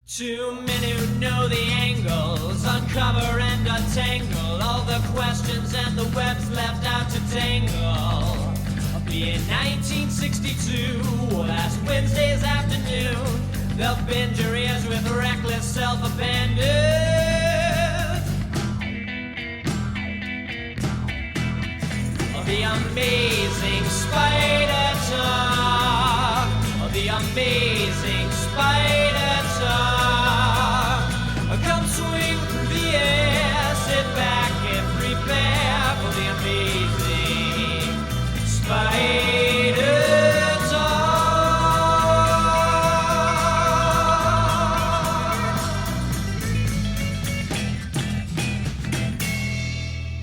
Too many who know the angles, uncover and untangle all the questions and the webs left out to tangle. I'll be in 1962, last Wednesday's afternoon. They'll bend your ears with reckless self-abandon. The amazing spider talk. The amazing spider talk. Come swing through the air, sit back and prepare for the amazing spider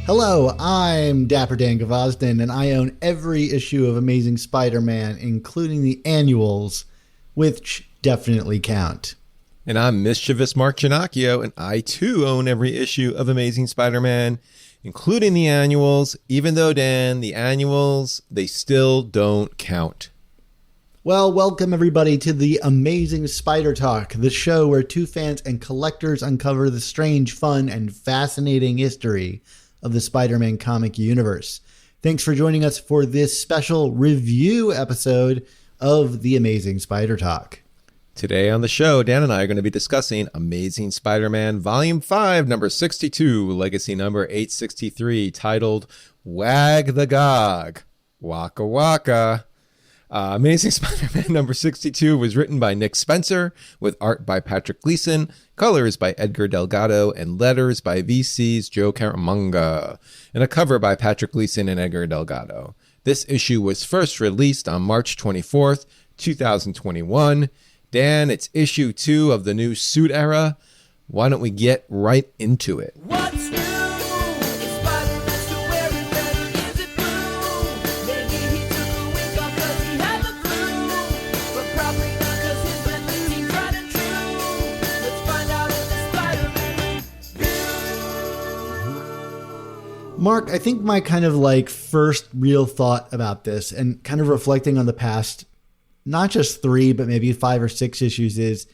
Hello, I'm Dapper Dan Gavosden, and I own every issue of Amazing Spider-Man, including the annuals, which definitely count. And I'm Mischievous Mark Giannacchio, and I too own every issue of Amazing Spider-Man, including the annuals, even though, Dan, the annuals, they still don't count. Well, welcome everybody to the Amazing Spider Talk, the show where two fans and collectors uncover the strange, fun, and fascinating history of the Spider-Man comic universe. Thanks for joining us for this special review episode of the Amazing Spider Talk. Today on the show, Dan and I are going to be discussing Amazing Spider-Man Volume 5, number 62, legacy number 863, titled Wag the Gog. Waka Waka. Amazing Spider-Man number 62 was written by Nick Spencer, with art by Patrick Gleason, colors by Edgar Delgado, and letters by VC's Joe Caramagna, and a cover by Patrick Gleason and Edgar Delgado. This issue was first released on March 24th, 2021. Dan, it's issue 2 of the new suit era. Why don't we get right into it? What's new? Spider-Man's still wearing red, is it blue? Maybe he took a week off cause he had the flu, but probably not cause his methods seem tried and true. Let's find out in the Spider-Man review. Mark, I think my kind of first real thought about this, and kind of reflecting on the past, not just 3, but maybe 5 or 6 issues, is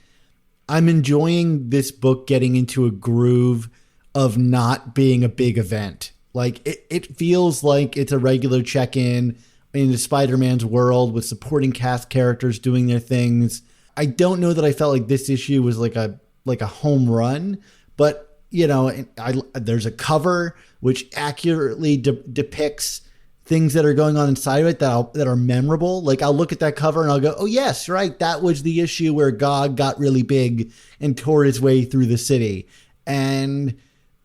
I'm enjoying this book getting into a groove of not being a big event. It feels like it's a regular check-in into Spider-Man's world with supporting cast characters doing their things. I don't know that I felt like this issue was like a home run, but there's a cover which accurately depicts things that are going on inside of it that are memorable. I'll look at that cover and I'll go, oh yes, right. That was the issue where Gog got really big and tore his way through the city. And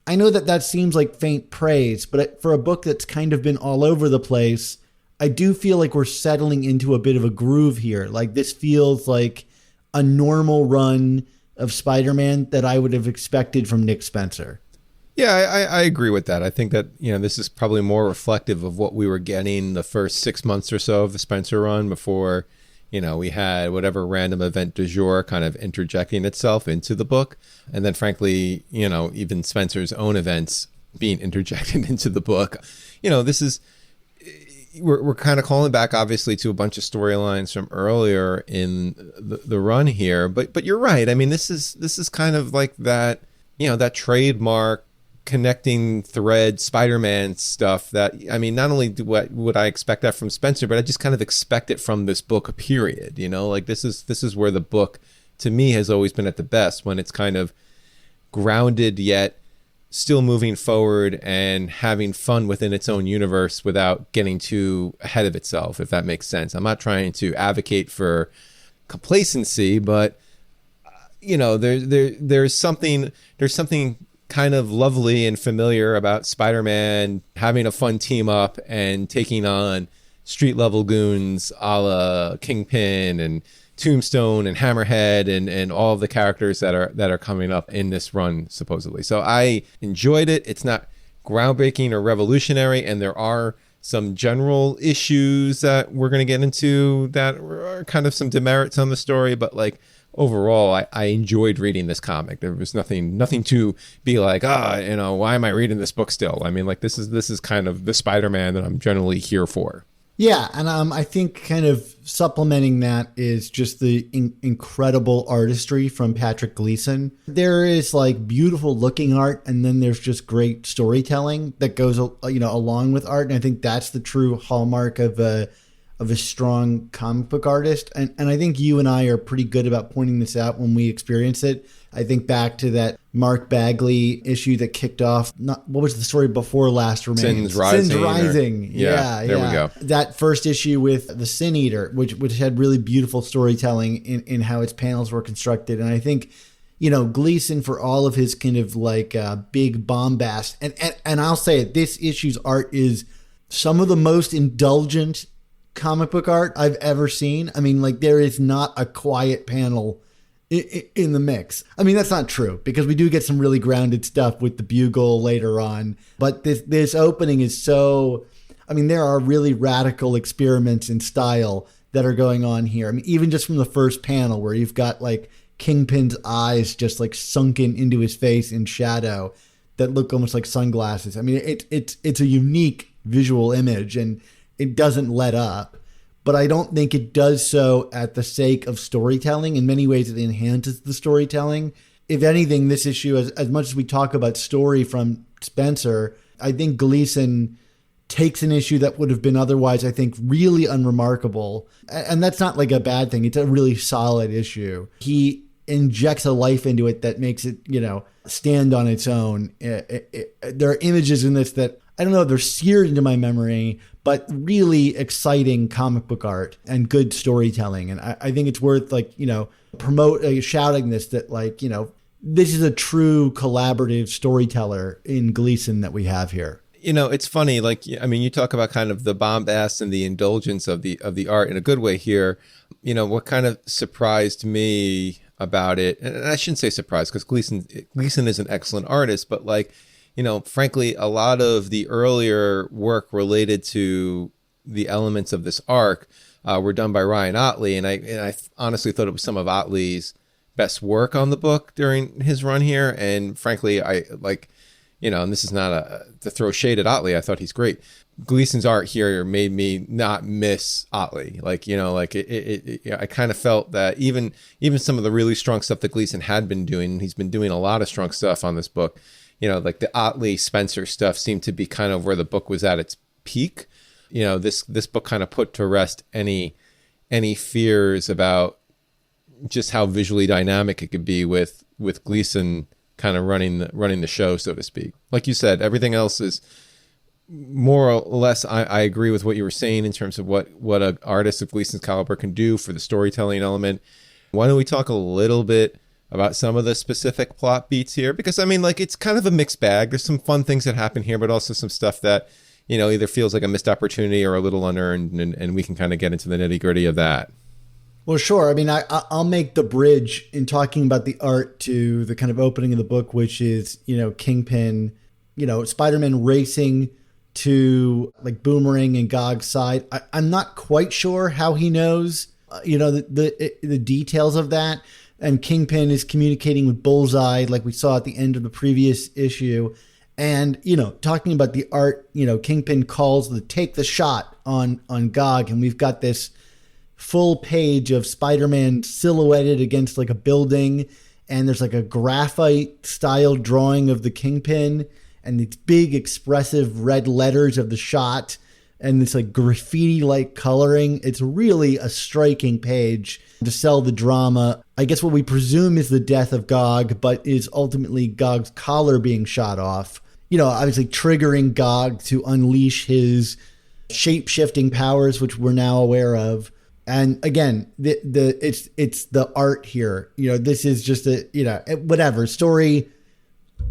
I know that seems like faint praise, but for a book that's kind of been all over the place, I do feel like we're settling into a bit of a groove here. This feels like a normal run of Spider-Man that I would have expected from Nick Spencer. Yeah, I agree with that. I think that, this is probably more reflective of what we were getting the first 6 months or so of the Spencer run before, we had whatever random event du jour kind of interjecting itself into the book. And then frankly, even Spencer's own events being interjected into the book. This is, we're kind of calling back obviously to a bunch of storylines from earlier in the run here. But you're right. I mean, this is kind of like that, that trademark connecting thread Spider-Man stuff that, not only would I expect that from Spencer, but I just kind of expect it from this book, period. This is where the book to me has always been at the best, when it's kind of grounded yet still moving forward and having fun within its own universe without getting too ahead of itself, if that makes sense. I'm not trying to advocate for complacency, but there's something kind of lovely and familiar about Spider-Man having a fun team up and taking on street level goons a la Kingpin and Tombstone and Hammerhead and all of the characters that are coming up in this run, supposedly. So I enjoyed it. It's not groundbreaking or revolutionary, and there are some general issues that we're going to get into that are kind of some demerits on the story, but overall, I enjoyed reading this comic. There was nothing to be like, why am I reading this book still? This is kind of the Spider-Man that I'm generally here for. Yeah, and I think kind of supplementing that is just the incredible artistry from Patrick Gleason. There is like beautiful looking art, and then there's just great storytelling that goes along with art. And I think that's the true hallmark of a strong comic book artist. And I think you and I are pretty good about pointing this out when we experience it. I think back to that Mark Bagley issue that kicked off, what was the story before Last Remains? Sins Rising. Sins Rising. There we go. That first issue with the Sin Eater, which had really beautiful storytelling in how its panels were constructed. And I think, Gleason, for all of his kind of like big bombast, and I'll say it, this issue's art is some of the most indulgent comic book art I've ever seen. I mean, like, there is not a quiet panel in the mix. I mean, that's not true, because we do get some really grounded stuff with the Bugle later on. But this opening is so, I mean, there are really radical experiments in style that are going on here. I mean, even just from the first panel where you've got like Kingpin's eyes just like sunken into his face in shadow that look almost like sunglasses. I mean, it's a unique visual image, and it doesn't let up. But I don't think it does so at the sake of storytelling. In many ways, it enhances the storytelling. If anything, this issue, as much as we talk about story from Spencer, I think Gleason takes an issue that would have been otherwise, I think, really unremarkable. And that's not like a bad thing. It's a really solid issue. He injects a life into it that makes it, stand on its own. There are images in this that, I don't know, they're seared into my memory, but really exciting comic book art and good storytelling. And I think it's worth shouting this, that this is a true collaborative storyteller in Gleason that we have here. It's funny. You talk about kind of the bombast and the indulgence of the art in a good way here. What kind of surprised me about it, and I shouldn't say surprised, because Gleason is an excellent artist, but frankly, a lot of the earlier work related to the elements of this arc were done by Ryan Ottley, and I honestly thought it was some of Ottley's best work on the book during his run here. And frankly, and this is not to throw shade at Ottley. I thought he's great. Gleason's art here made me not miss Ottley. I kind of felt that even some of the really strong stuff that Gleason had been doing, and he's been doing a lot of strong stuff on this book, like the Ottley Spencer stuff seemed to be kind of where the book was at its peak. This book kind of put to rest any fears about just how visually dynamic it could be with Gleason kind of running the show, so to speak. Like you said, everything else is more or less, I agree with what you were saying in terms of what an artist of Gleason's caliber can do for the storytelling element. Why don't we talk a little bit about some of the specific plot beats here? Because it's kind of a mixed bag. There's some fun things that happen here, but also some stuff that, either feels like a missed opportunity or a little unearned, and we can kind of get into the nitty gritty of that. Well, sure. I'll make the bridge in talking about the art to the kind of opening of the book, which is, Kingpin, Spider-Man racing to like Boomerang and Gog's side. I'm not quite sure how he knows, the details of that. And Kingpin is communicating with Bullseye, like we saw at the end of the previous issue. And, talking about the art, Kingpin calls take the shot on Gog. And we've got this full page of Spider-Man silhouetted against like a building. And there's like a graphite style drawing of the Kingpin and these big expressive red letters of the shot and this like graffiti-like coloring. It's really a striking page to sell the drama. I guess what we presume is the death of Gog, but is ultimately Gog's collar being shot off. Obviously triggering Gog to unleash his shape-shifting powers, which we're now aware of. And again, it's the art here. This is just whatever story.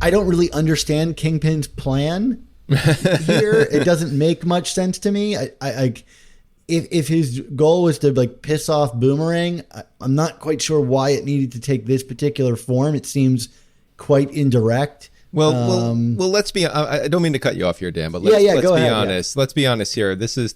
I don't really understand Kingpin's plan here. It doesn't make much sense to me. If his goal was to like piss off Boomerang, I'm not quite sure why it needed to take this particular form. It seems quite indirect. Well, let's be. I don't mean to cut you off here, Dan, but let's be honest. Yeah. Let's be honest here. This is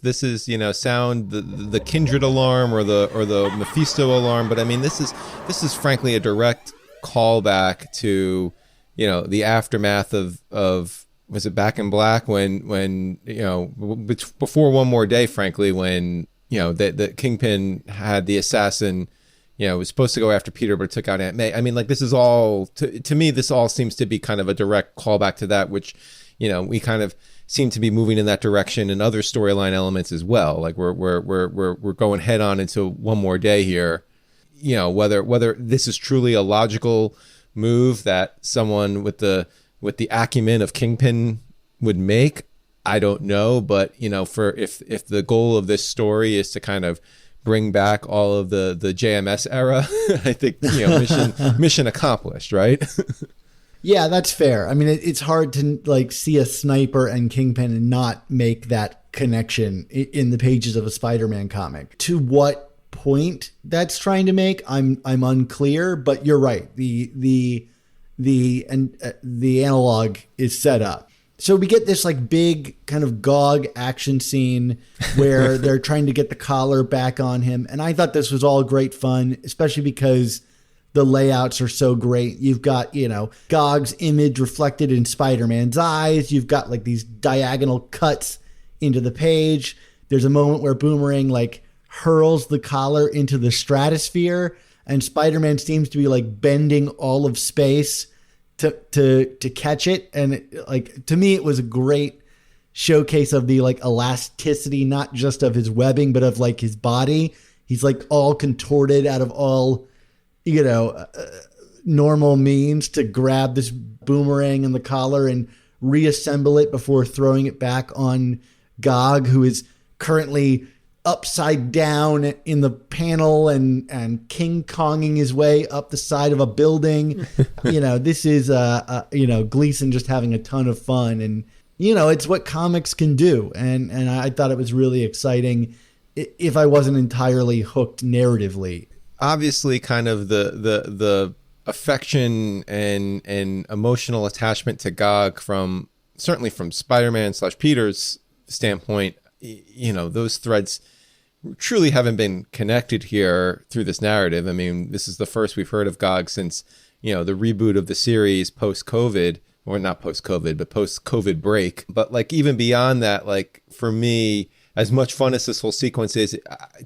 sound the Kindred alarm or the Mephisto alarm, but this is frankly a direct callback to the aftermath of was it Back in Black when before One More Day, frankly, when the Kingpin had the assassin, was supposed to go after Peter, but it took out Aunt May. I mean, like, this is all to me. This all seems to be kind of a direct callback to that, which we kind of seem to be moving in that direction in other storyline elements as well. Like we're going head on into One More Day here. Whether this is truly a logical move that someone with the acumen of Kingpin would make, I don't know. But for if the goal of this story is to kind of bring back all of the JMS era, I think mission accomplished, right? Yeah, that's fair. I mean, it's hard to like see a Sniper and Kingpin and not make that connection in the pages of a Spider-Man comic. To what point that's trying to make, I'm unclear. But you're right. The analog is set up. So we get this like big kind of Gog action scene where they're trying to get the collar back on him, and I thought this was all great fun, especially because the layouts are so great. You've got, Gog's image reflected in Spider-Man's eyes. You've got like these diagonal cuts into the page. There's a moment where Boomerang like hurls the collar into the stratosphere, and Spider-Man seems to be like bending all of space to catch it. And to me, it was a great showcase of the like elasticity, not just of his webbing, but of like his body. He's like all contorted out of all normal means to grab this Boomerang and the collar and reassemble it before throwing it back on Gog, who is currently upside down in the panel and King Konging his way up the side of a building. This is Gleason just having a ton of fun, and it's what comics can do, and I thought it was really exciting if I wasn't entirely hooked narratively. Obviously, kind of the affection and emotional attachment to Gog certainly from Spider-Man / Peter's standpoint, those threads truly haven't been connected here through this narrative. I mean, this is the first we've heard of Gog since, the reboot of the series post-COVID, or not post-COVID, but post-COVID break. But like even beyond that, like for me, as much fun as this whole sequence is,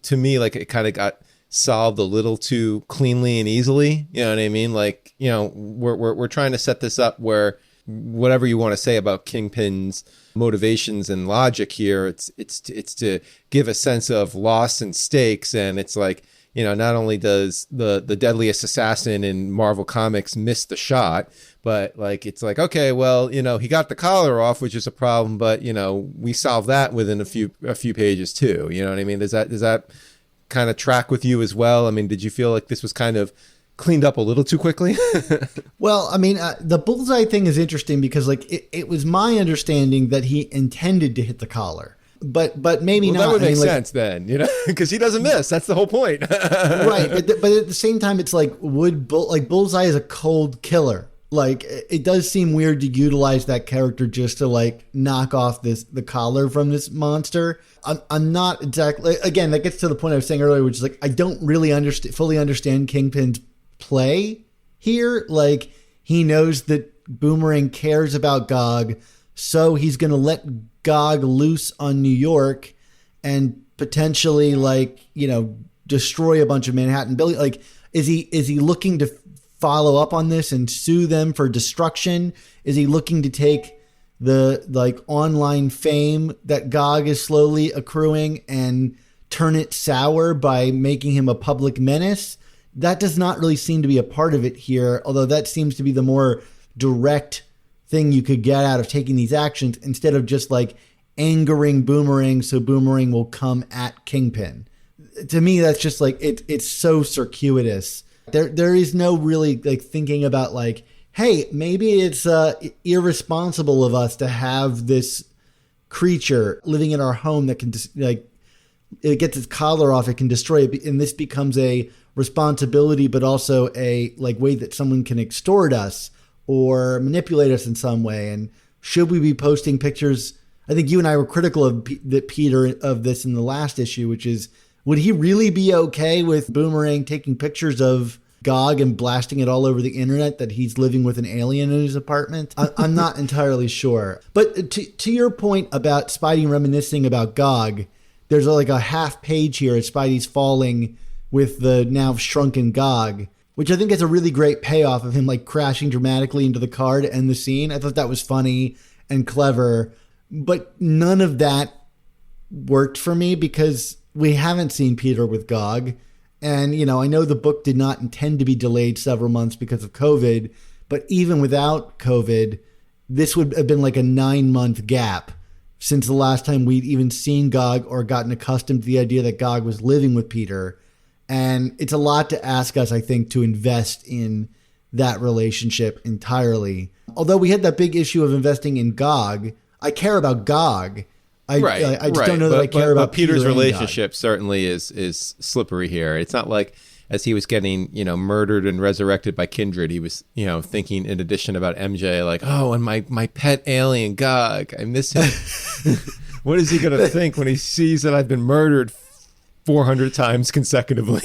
to me, like it kind of got solved a little too cleanly and easily. You know what I mean? Like, we're trying to set this up where whatever you want to say about Kingpin's motivations and logic here, it's to give a sense of loss and stakes. And it's like, not only does the deadliest assassin in Marvel Comics miss the shot, but like it's like, okay, well, he got the collar off, which is a problem, but we solved that within a few pages too. You know what I mean? Does that kind of track with you as well? I mean, did you feel like this was kind of cleaned up a little too quickly? Well, I mean, the bullseye thing is interesting because like it was my understanding that he intended to hit the collar, but maybe not. That would make sense then, because he doesn't miss. That's the whole point. Right. But at the same time, it's like Bullseye is a cold killer. Like it does seem weird to utilize that character just to like knock off the collar from this monster. I'm not exactly, again, that gets to the point I was saying earlier, which is like, I don't really fully understand Kingpin's play here. Like he knows that Boomerang cares about Gog, so he's going to let Gog loose on New York and potentially destroy a bunch of Manhattan buildings. Like, is he looking to follow up on this and sue them for destruction? Is he looking to take the online fame that Gog is slowly accruing and turn it sour by making him a public menace? That does not really seem to be a part of it here, although that seems to be the more direct thing you could get out of taking these actions instead of just like angering Boomerang so Boomerang will come at Kingpin. To me, that's just like it's so circuitous. There is no really like thinking about like, hey, maybe it's irresponsible of us to have this creature living in our home that can it gets its collar off, it can destroy it, and this becomes a responsibility, but also a like way that someone can extort us or manipulate us in some way. And should we be posting pictures? I think you and I were critical of Peter of this in the last issue, which is, would he really be okay with Boomerang taking pictures of Gog and blasting it all over the internet that he's living with an alien in his apartment. I'm not entirely sure. But to your point about Spidey reminiscing about Gog, there's like a half page here at Spidey's falling with the now shrunken Gog, which I think has a really great payoff of him like crashing dramatically into the car to end the scene. I thought that was funny and clever, but none of that worked for me because we haven't seen Peter with Gog. And, you know, I know the book did not intend to be delayed several months because of COVID, but even without COVID, this would have been like a 9-month gap since the last time we'd even seen Gog or gotten accustomed to the idea that Gog was living with Peter. And it's a lot to ask us, I think, to invest in that relationship entirely. Although we had that big issue of investing in Gog, I care about Gog. I just don't know that I care about Peter's Peter relationship. Certainly is slippery here. It's not like as he was getting, you know, murdered and resurrected by Kindred, he was, you know, thinking in addition about MJ, like, oh, and my pet alien Gog, I miss him. What is he going to think when he sees that I've been murdered 400 times consecutively?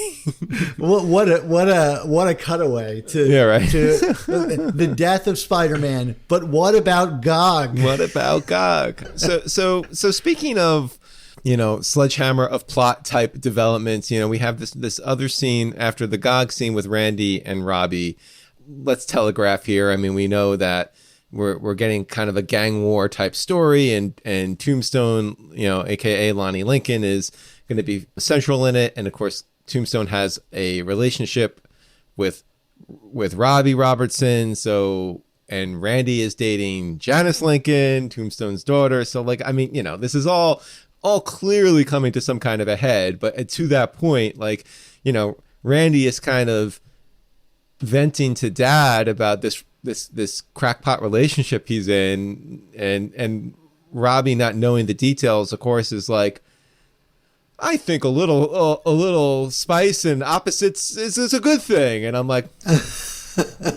What a cutaway to the death of Spider-Man. But what about Gog? What about Gog? So speaking of, you know, sledgehammer of plot type developments, you know, we have this other scene after the Gog scene with Randy and Robbie. Let's telegraph here. I mean, we know that we're getting kind of a gang war type story, and Tombstone, you know, aka Lonnie Lincoln, is going to be central in it. And of course, Tombstone has a relationship with Robbie Robertson. So, and Randy is dating Janice Lincoln, Tombstone's daughter. So like, I mean, you know, this is all clearly coming to some kind of a head. But to that point, like, you know, Randy is kind of venting to Dad about this crackpot relationship he's in, and Robbie, not knowing the details, of course, is like, I think a little spice and opposites is a good thing. And I'm like,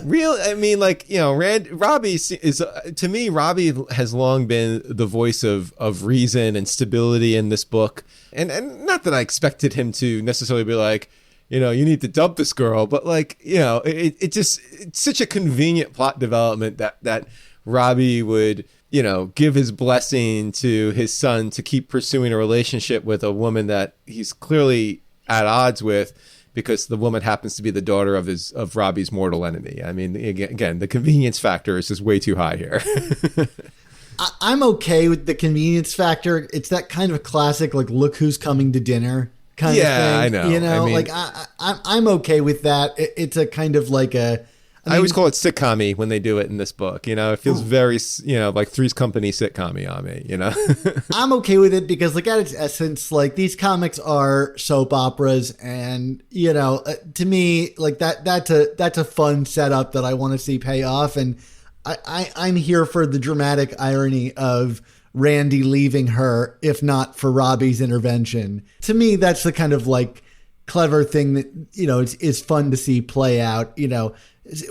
really? I mean, like, you know, Robbie is, to me, Robbie has long been the voice of reason and stability in this book. And not that I expected him to necessarily be like, you know, you need to dump this girl, but like, you know, it's such a convenient plot development that Robbie would, you know, give his blessing to his son to keep pursuing a relationship with a woman that he's clearly at odds with, because the woman happens to be the daughter of Robbie's mortal enemy. I mean, again, the convenience factor is just way too high here. I'm okay with the convenience factor. It's that kind of classic, like, look who's coming to dinner kind of thing. Yeah, I know. You know, I mean, like, I'm okay with that. It's a kind of like a... I always call it sitcom-y when they do it in this book. You know, it feels very, you know, like Three's Company sitcom-y on me, you know? I'm okay with it because, like, at its essence, like, these comics are soap operas, and, you know, to me, like, that's a fun setup that I want to see pay off, and I'm here for the dramatic irony of Randy leaving her, if not for Robbie's intervention. To me, that's the kind of, like, clever thing that, you know, it's fun to see play out. You know,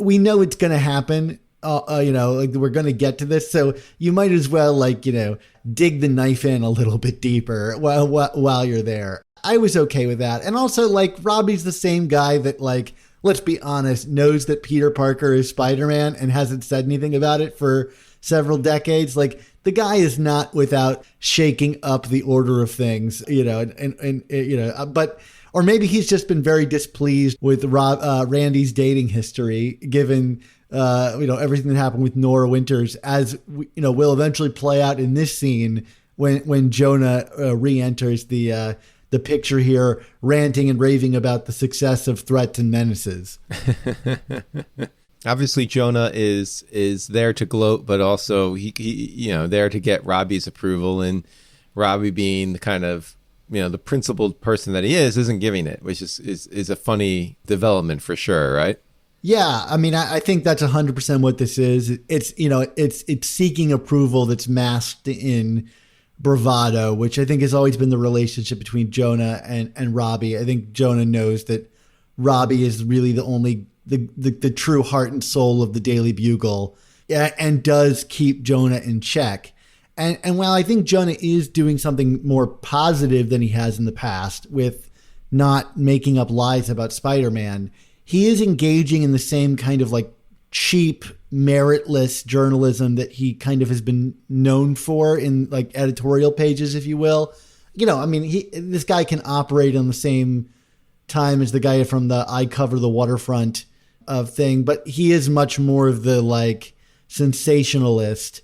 we know it's going to happen. You know, like, we're going to get to this, so you might as well, like, you know, dig the knife in a little bit deeper while you're there. I was okay with that. And also, like, Robbie's the same guy that, like, let's be honest, knows that Peter Parker is Spider-Man and hasn't said anything about it for several decades. Like, the guy is not without shaking up the order of things, you know, and you know, but... Or maybe he's just been very displeased with Randy's dating history, given you know, everything that happened with Nora Winters, as you know, will eventually play out in this scene when Jonah re-enters the picture here, ranting and raving about the success of Threats and Menaces. Obviously, Jonah is there to gloat, but also he you know, there to get Robbie's approval, and Robbie, being the kind of, you know, the principled person that he isn't giving it, which is a funny development for sure, right? Yeah, I mean, I think that's 100% what this is. It's, you know, it's seeking approval that's masked in bravado, which I think has always been the relationship between Jonah and Robbie. I think Jonah knows that Robbie is really the true heart and soul of the Daily Bugle, and does keep Jonah in check. And while I think Jonah is doing something more positive than he has in the past with not making up lies about Spider-Man, he is engaging in the same kind of like cheap, meritless journalism that he kind of has been known for in like editorial pages, if you will. You know, I mean, this guy can operate on the same time as the guy from the I Cover the Waterfront thing, but he is much more of the like sensationalist.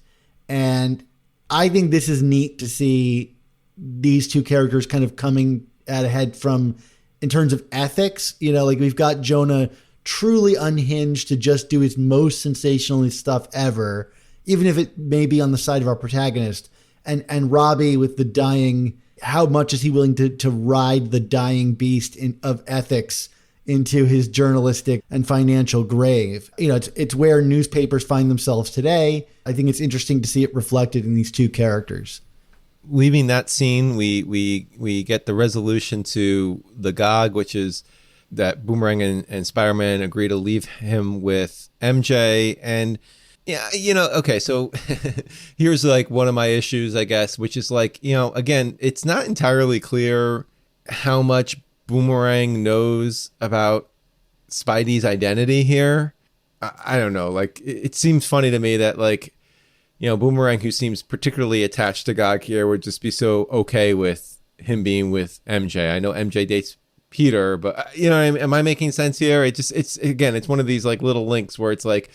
And I think this is neat to see these two characters kind of coming at a head from, in terms of ethics. You know, like we've got Jonah truly unhinged to just do his most sensationalist stuff ever, even if it may be on the side of our protagonist. And Robbie with the dying, how much is he willing to ride the dying beast of ethics into his journalistic and financial grave? You know, it's where newspapers find themselves today. I think it's interesting to see it reflected in these two characters. Leaving that scene, we get the resolution to the gag, which is that Boomerang and Spider-Man agree to leave him with MJ. And yeah, you know, okay, so here's like one of my issues, I guess, which is like, you know, again, it's not entirely clear how much Boomerang knows about Spidey's identity here. I don't know, like it seems funny to me that like, you know, Boomerang, who seems particularly attached to Gog here, would just be so okay with him being with MJ. I know MJ dates Peter, but you know, am I making sense here? It's one of these like little links where it's like,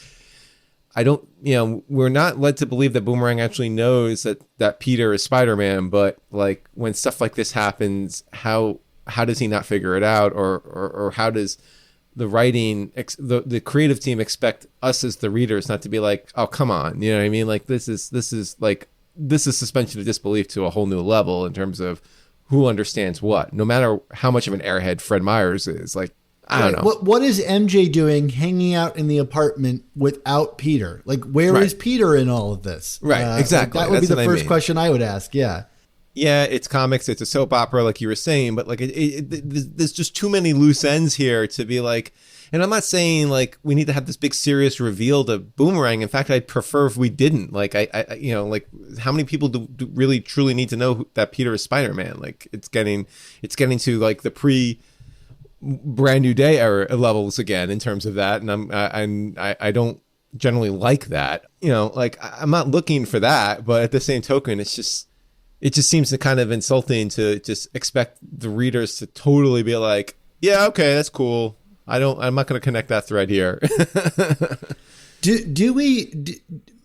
I don't, you know, we're not led to believe that Boomerang actually knows that Peter is Spider-Man, but like when stuff like this happens, how does he not figure it out, or how does the writing, the creative team expect us as the readers not to be like, oh, come on, you know what I mean? Like this is suspension of disbelief to a whole new level in terms of who understands what, no matter how much of an airhead Fred Myers is. Like, I don't know. What is MJ doing hanging out in the apartment without Peter? Like, where is Peter in all of this? Right, exactly. That would be the first question I would ask, yeah. Yeah, it's comics, it's a soap opera, like you were saying, but like there's just too many loose ends here to be like, and I'm not saying like we need to have this big serious reveal to Boomerang. In fact, I'd prefer if we didn't. Like I you know, like how many people do really truly need to know that Peter is Spider-Man? Like it's getting to like the pre Brand New Day era levels again in terms of that, and I don't generally like that. You know, like I'm not looking for that, but at the same token, it just seems to kind of insulting to just expect the readers to totally be like, yeah, okay, that's cool. I'm not going to connect that thread here.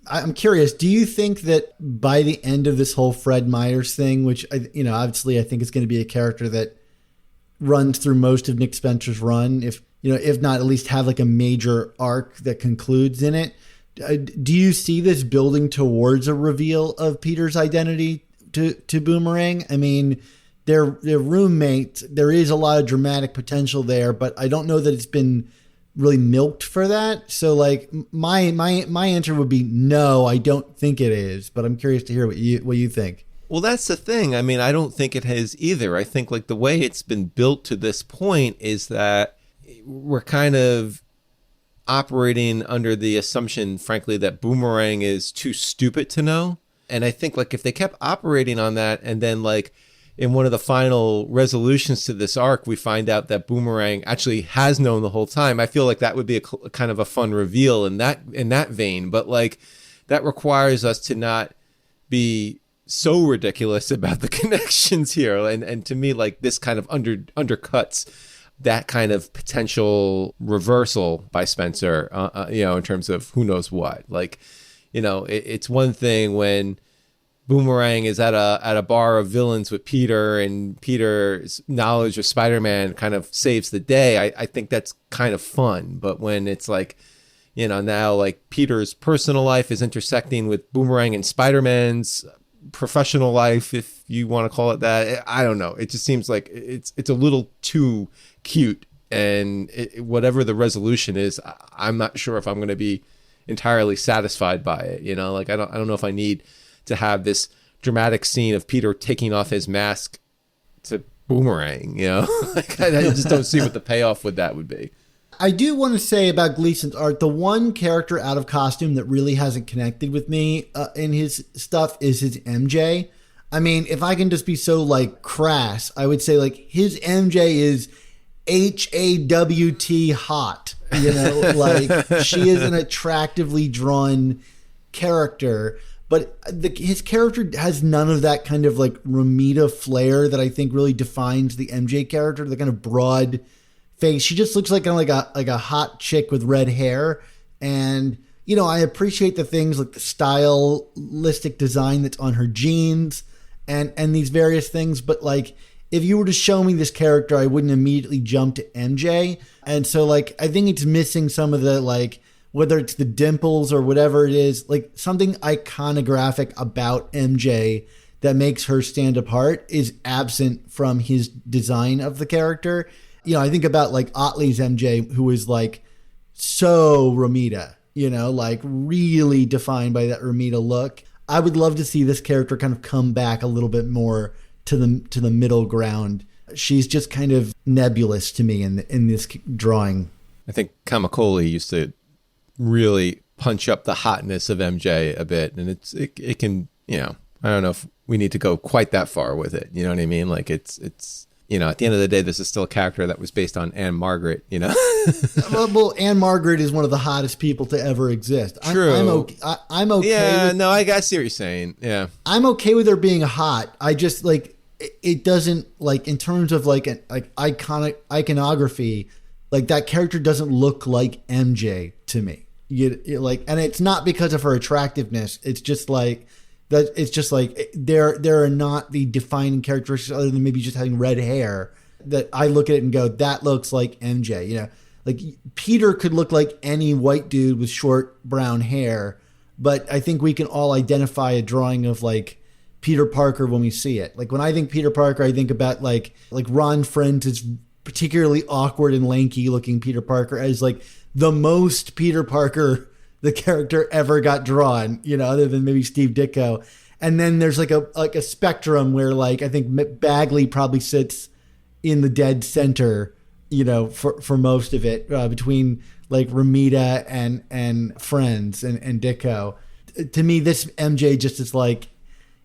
I'm curious, do you think that by the end of this whole Fred Myers thing, which, you know, obviously I think is going to be a character that runs through most of Nick Spencer's run, if not at least have like a major arc that concludes in it, do you see this building towards a reveal of Peter's identity to Boomerang? I mean, they're roommates. There is a lot of dramatic potential there, but I don't know that it's been really milked for that. So like my answer would be no, I don't think it is, but I'm curious to hear what you think. Well, that's the thing. I mean, I don't think it has either. I think like the way it's been built to this point is that we're kind of operating under the assumption, frankly, that Boomerang is too stupid to know. And I think like if they kept operating on that, and then like in one of the final resolutions to this arc, we find out that Boomerang actually has known the whole time, I feel like that would be a kind of a fun reveal in that vein. But like that requires us to not be so ridiculous about the connections here. And to me, like this kind of undercuts that kind of potential reversal by Spencer, you know, in terms of who knows what. Like, you know, it's one thing when Boomerang is at a bar of villains with Peter, and Peter's knowledge of Spider-Man kind of saves the day. I think that's kind of fun. But when it's like, you know, now like Peter's personal life is intersecting with Boomerang and Spider-Man's professional life, if you want to call it that, I don't know. It just seems like it's a little too cute, and whatever the resolution is, I'm not sure if I'm going to be entirely satisfied by it. You know, like I don't know if I need to have this dramatic scene of Peter taking off his mask to Boomerang. You know, like I just don't see what the payoff with that would be. I do want to say about Gleason's art, the one character out of costume that really hasn't connected with me in his stuff is his MJ. I mean, if I can just be so like crass, I would say like his MJ is HAWT hot, you know, like she is an attractively drawn character, but his character has none of that kind of like Romita flair that I think really defines the MJ character, the kind of broad face. She just looks like kind of like a hot chick with red hair. And, you know, I appreciate the things like the stylistic design that's on her jeans and these various things, but like, if you were to show me this character, I wouldn't immediately jump to MJ. And so, like, I think it's missing some of the, like, whether it's the dimples or whatever it is, like, something iconographic about MJ that makes her stand apart is absent from his design of the character. You know, I think about, like, Otley's MJ, who is, like, so Romita, you know, like, really defined by that Romita look. I would love to see this character kind of come back a little bit more to the middle ground. She's just kind of nebulous to me in this drawing. I think Kamikoli used to really punch up the hotness of MJ a bit, and it can, you know, I don't know if we need to go quite that far with it. You know what I mean? Like it's you know, at the end of the day, this is still a character that was based on Anne Margaret, you know? well, Anne Margaret is one of the hottest people to ever exist. True. I'm okay. Yeah, no, I see what you're saying. Yeah. I'm okay with her being hot. I just, like, it doesn't, like, in terms of, like, iconography, like, that character doesn't look like MJ to me. Like, and it's not because of her attractiveness. It's just, like, that it's just like there are not the defining characteristics other than maybe just having red hair that I look at it and go, that looks like MJ. You know, like Peter could look like any white dude with short brown hair, but I think we can all identify a drawing of like Peter Parker when we see it. Like when I think Peter Parker, I think about like Ron Friends' particularly awkward and lanky looking Peter Parker as like the most Peter Parker the character ever got drawn, you know, other than maybe Steve Ditko. And then there's like a spectrum where like I think Bagley probably sits in the dead center, you know, for most of it, between like Romita and Friends and Ditko. To me, this MJ just is like,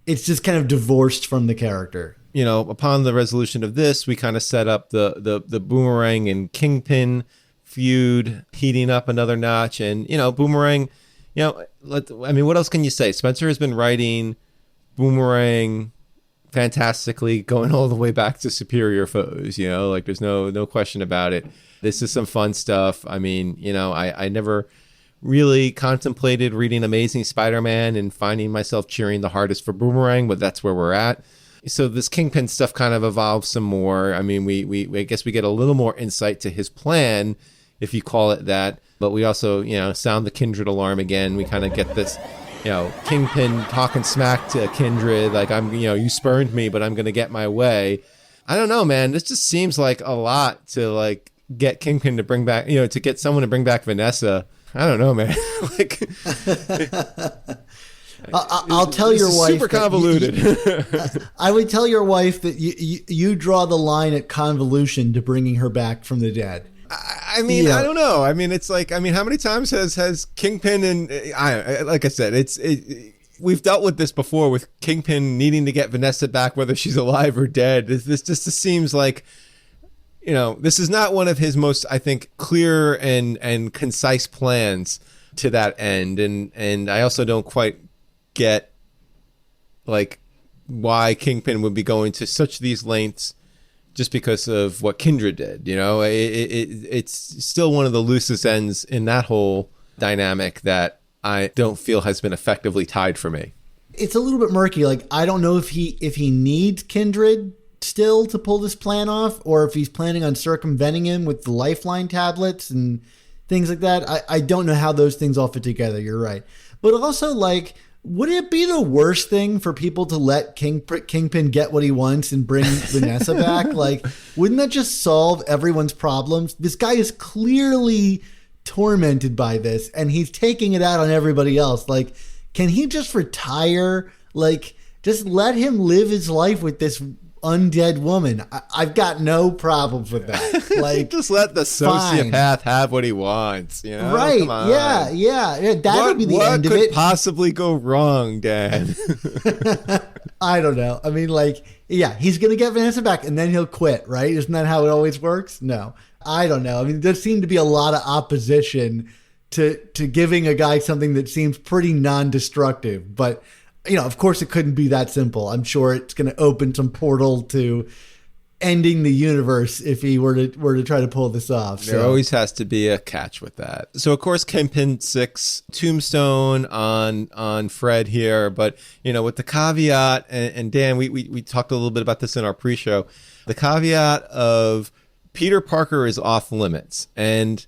it's just kind of divorced from the character. You know, upon the resolution of this, we kind of set up the Boomerang and Kingpin feud heating up another notch. And, you know, Boomerang, you know, I mean, what else can you say? Spencer has been writing Boomerang fantastically, going all the way back to Superior Foes, you know, like there's no question about it. This is some fun stuff. I mean, you know, I never really contemplated reading Amazing Spider-Man and finding myself cheering the hardest for Boomerang, but that's where we're at. So this Kingpin stuff kind of evolves some more. I mean, we I guess we get a little more insight to his plan, if you call it that. But we also, you know, sound the Kindred alarm again. We kind of get this, you know, Kingpin talking smack to Kindred, like, I'm, you know, you spurned me, but I'm going to get my way. I don't know, man. This just seems like a lot to, like, get Kingpin to bring back, you know, to get someone to bring back Vanessa. I don't know, man. Like, I'll tell your wife. Super convoluted. I would tell your wife that you draw the line at convolution to bringing her back from the dead. I mean, yeah. I don't know. I mean, it's like, I mean, how many times has Kingpin and like I said, we've dealt with this before with Kingpin needing to get Vanessa back, whether she's alive or dead. This just seems like, you know, this is not one of his most, I think, clear and concise plans to that end. And I also don't quite get like why Kingpin would be going to such these lengths just because of what Kindred did. You know, it's still one of the loosest ends in that whole dynamic that I don't feel has been effectively tied for me. It's a little bit murky. Like, I don't know if he needs Kindred still to pull this plan off, or if he's planning on circumventing him with the Lifeline tablets and things like that. I don't know how those things all fit together. You're right. But also, like, would it be the worst thing for people to let Kingpin get what he wants and bring Vanessa back? Like, wouldn't that just solve everyone's problems? This guy is clearly tormented by this, and he's taking it out on everybody else. Like, can he just retire? Like, just let him live his life with this undead woman. I've got no problems with that. Like, just let the sociopath have what he wants. You know? Right? Come on. Yeah. That would be the end of What it. could possibly go wrong, Dan? I don't know. I mean, like, yeah, he's gonna get Vanessa back, and then he'll quit, right? Isn't that how it always works? No, I don't know. I mean, there seemed to be a lot of opposition to giving a guy something that seems pretty non-destructive, but. You know, of course, it couldn't be that simple. I'm sure it's going to open some portal to ending the universe if he were to try to pull this off. There always has to be a catch with that. So, of course, Kingpin 6 tombstone on Fred here, but you know, with the caveat, and Dan, we talked a little bit about this in our pre-show. The caveat of Peter Parker is off limits, and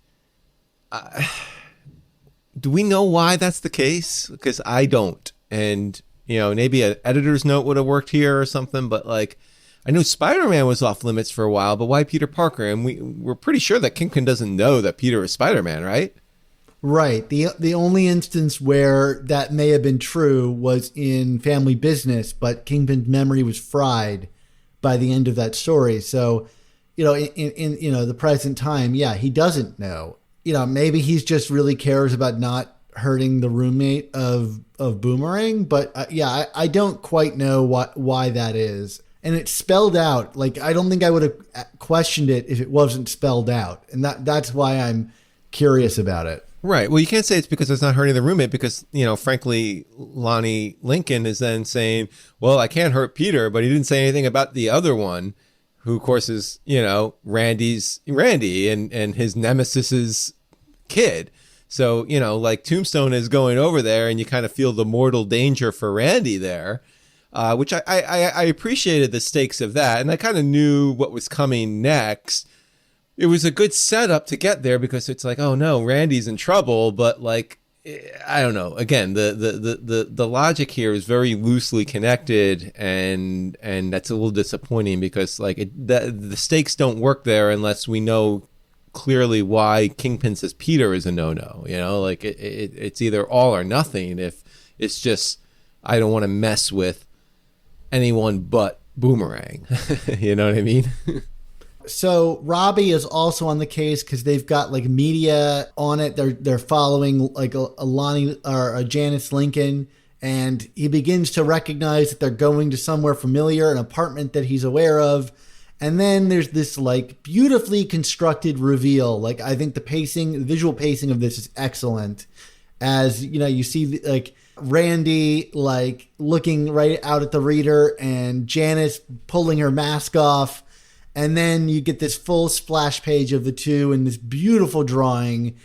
do we know why that's the case? Because I don't. And, you know, maybe an editor's note would have worked here or something. But, like, I know Spider-Man was off limits for a while, but why Peter Parker? And we're pretty sure that Kingpin doesn't know that Peter is Spider-Man, right? Right. The only instance where that may have been true was in Family Business, but Kingpin's memory was fried by the end of that story. So, you know, in you know, the present time, yeah, he doesn't know. You know, maybe he's just really cares about not hurting the roommate of Boomerang, but I don't quite know why that is, and it's spelled out. Like, I don't think I would have questioned it if it wasn't spelled out, and that's why I'm curious about it. Right. Well, you can't say it's because it's not hurting the roommate, because, you know, frankly, Lonnie Lincoln is then saying, well, I can't hurt Peter, but he didn't say anything about the other one, who of course is, you know, Randy and his nemesis's kid. So, you know, like, Tombstone is going over there, and you kind of feel the mortal danger for Randy there, which I appreciated the stakes of that. And I kind of knew what was coming next. It was a good setup to get there, because it's like, oh no, Randy's in trouble. But, like, I don't know. Again, the logic here is very loosely connected, and that's a little disappointing, because, like, the stakes don't work there unless we know clearly why Kingpin says Peter is a no-no. You know, like, it's either all or nothing. If it's just, I don't want to mess with anyone but Boomerang. You know what I mean? So Robbie is also on the case because they've got, like, media on it. They're following, like, a Lonnie or a Janice Lincoln, and he begins to recognize that they're going to somewhere familiar, an apartment that he's aware of. And then there's this, like, beautifully constructed reveal. Like, I think the visual pacing of this is excellent. As, you know, you see, like, Randy, like, looking right out at the reader, and Janice pulling her mask off. And then you get this full splash page of the two in this beautiful drawing,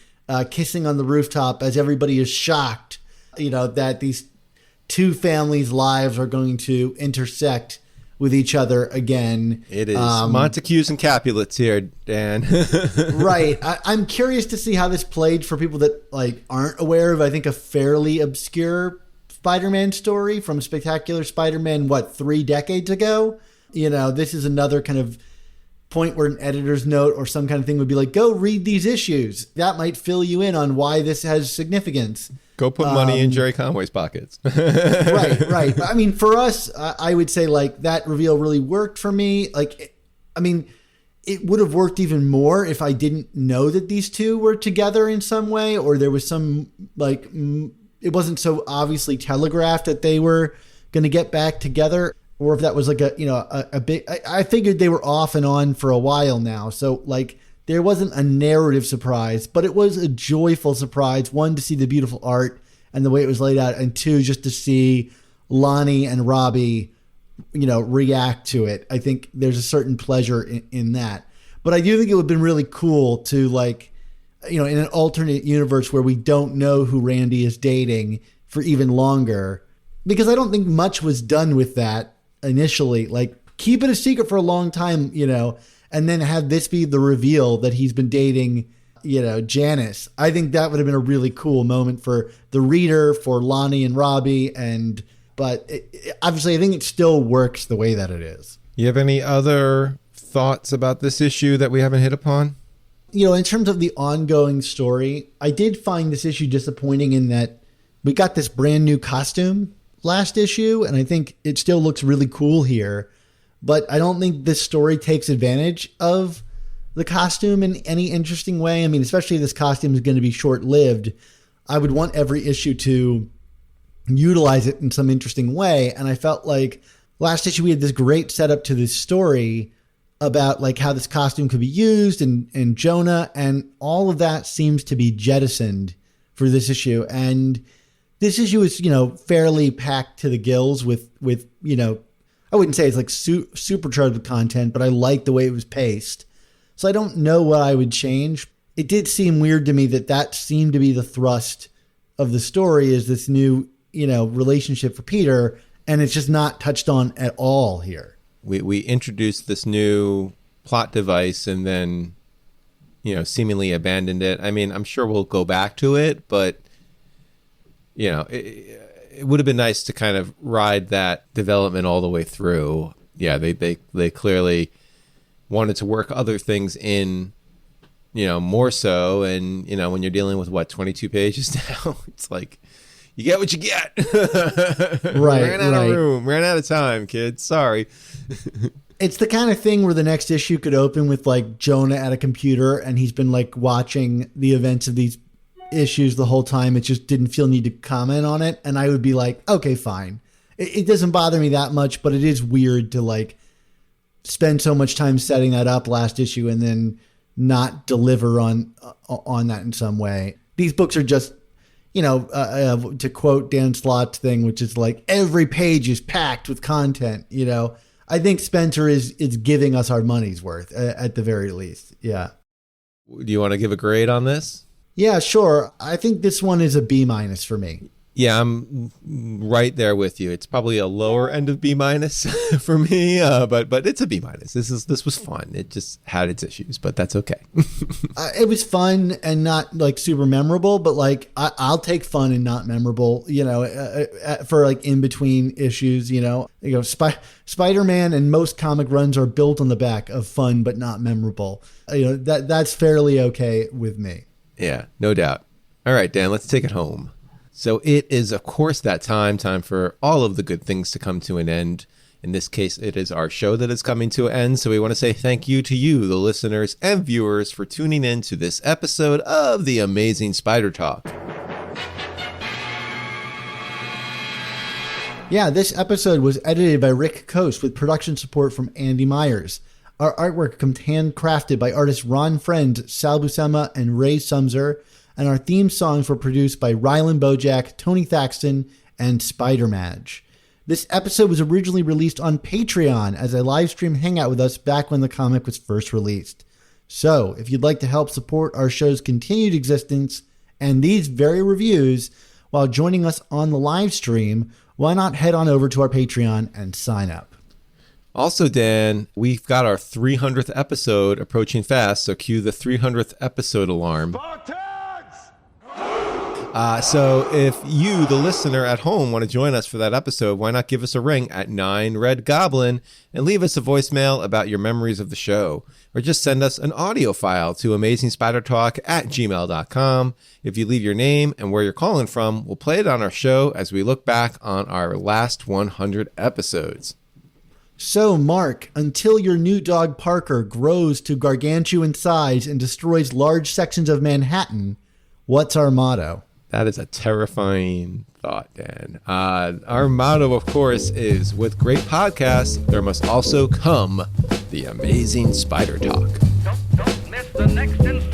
kissing on the rooftop, as everybody is shocked, you know, that these two families' lives are going to intersect with each other again. It is Montagues and Capulets here, Dan. Right. I'm curious to see how this played for people that, like, aren't aware of, I think, a fairly obscure Spider-Man story from Spectacular Spider-Man, 3 decades ago? You know, this is another kind of point where an editor's note or some kind of thing would be like, go read these issues. That might fill you in on why this has significance. Go put money in Jerry Conway's pockets. Right. I mean, for us, I would say, like, that reveal really worked for me. Like, I mean, it would have worked even more if I didn't know that these two were together in some way, or there was some, like, it wasn't so obviously telegraphed that they were going to get back together, or if that was like a big, I figured they were off and on for a while now. So, like, there wasn't a narrative surprise, but it was a joyful surprise. One, to see the beautiful art and the way it was laid out, and two, just to see Lonnie and Robbie, you know, react to it. I think there's a certain pleasure in that. But I do think it would have been really cool to, like, you know, in an alternate universe where we don't know who Randy is dating for even longer, because I don't think much was done with that initially. Like, keep it a secret for a long time, you know, and then have this be the reveal that he's been dating, you know, Janice. I think that would have been a really cool moment for the reader, for Lonnie and Robbie, but obviously I think it still works the way that it is. You have any other thoughts about this issue that we haven't hit upon? You know, in terms of the ongoing story, I did find this issue disappointing in that we got this brand new costume last issue, and I think it still looks really cool here. but I don't think this story takes advantage of the costume in any interesting way. I mean, especially if this costume is going to be short-lived, I would want every issue to utilize it in some interesting way. And I felt like last issue we had this great setup to this story about like how this costume could be used and Jonah, and all of that seems to be jettisoned for this issue. And this issue is, fairly packed to the gills with, I wouldn't say it's like supercharged with content, but I like the way it was paced. So I don't know what I would change. It did seem weird to me that seemed to be the thrust of the story, is this new, relationship for Peter. And it's just not touched on at all here. We introduced this new plot device and then, seemingly abandoned it. I mean, I'm sure we'll go back to it, but, it would have been nice to kind of ride that development all the way through. Yeah, they clearly wanted to work other things in, more so. And, when you're dealing with 22 pages now, it's like, you get what you get. Right. Ran out of room. Ran out of time, kids. Sorry. It's the kind of thing where the next issue could open with like Jonah at a computer and he's been like watching the events of these issues the whole time. It just didn't feel need to comment on it. And I would be like, okay, fine. It doesn't bother me that much, but it is weird to like spend so much time setting that up last issue and then not deliver on that in some way. These books are just, to quote Dan Slott's thing, which is like every page is packed with content, I think Spencer is giving us our money's worth at the very least. Yeah. Do you want to give a grade on this? Yeah, sure. I think this one is a B- for me. Yeah, I'm right there with you. It's probably a lower end of B- for me, but it's a B-. This was fun. It just had its issues, but that's okay. It was fun and not like super memorable, but like I'll take fun and not memorable, for like in between issues. Spider-Man and most comic runs are built on the back of fun but not memorable. That's fairly okay with me. Yeah, no doubt. All right, Dan, let's take it home. So it is, of course, that time for all of the good things to come to an end. In this case, it is our show that is coming to an end. So we want to say thank you to you, the listeners and viewers, for tuning in to this episode of the Amazing Spider Talk. Yeah, this episode was edited by Rick Coast with production support from Andy Myers. Our artwork comes handcrafted by artists Ron Friend, Sal Buscema, and Ray Sumser. And our theme songs were produced by Rylan Bojack, Tony Thaxton, and Spider Madge. This episode was originally released on Patreon as a live stream hangout with us back when the comic was first released. So, if you'd like to help support our show's continued existence and these very reviews while joining us on the live stream, why not head on over to our Patreon and sign up? Also, Dan, we've got our 300th episode approaching fast, so cue the 300th episode alarm. So if you, the listener at home, want to join us for that episode, why not give us a ring at 9 Red Goblin and leave us a voicemail about your memories of the show, or just send us an audio file to amazingspidertalk@gmail.com. If you leave your name and where you're calling from, we'll play it on our show as we look back on our last 100 episodes. So, Mark, until your new dog Parker grows to gargantuan size and destroys large sections of Manhattan, what's our motto? That is a terrifying thought, Dan. Our motto, of course, is with great podcasts, there must also come the amazing Spider Talk. Don't miss the next installment.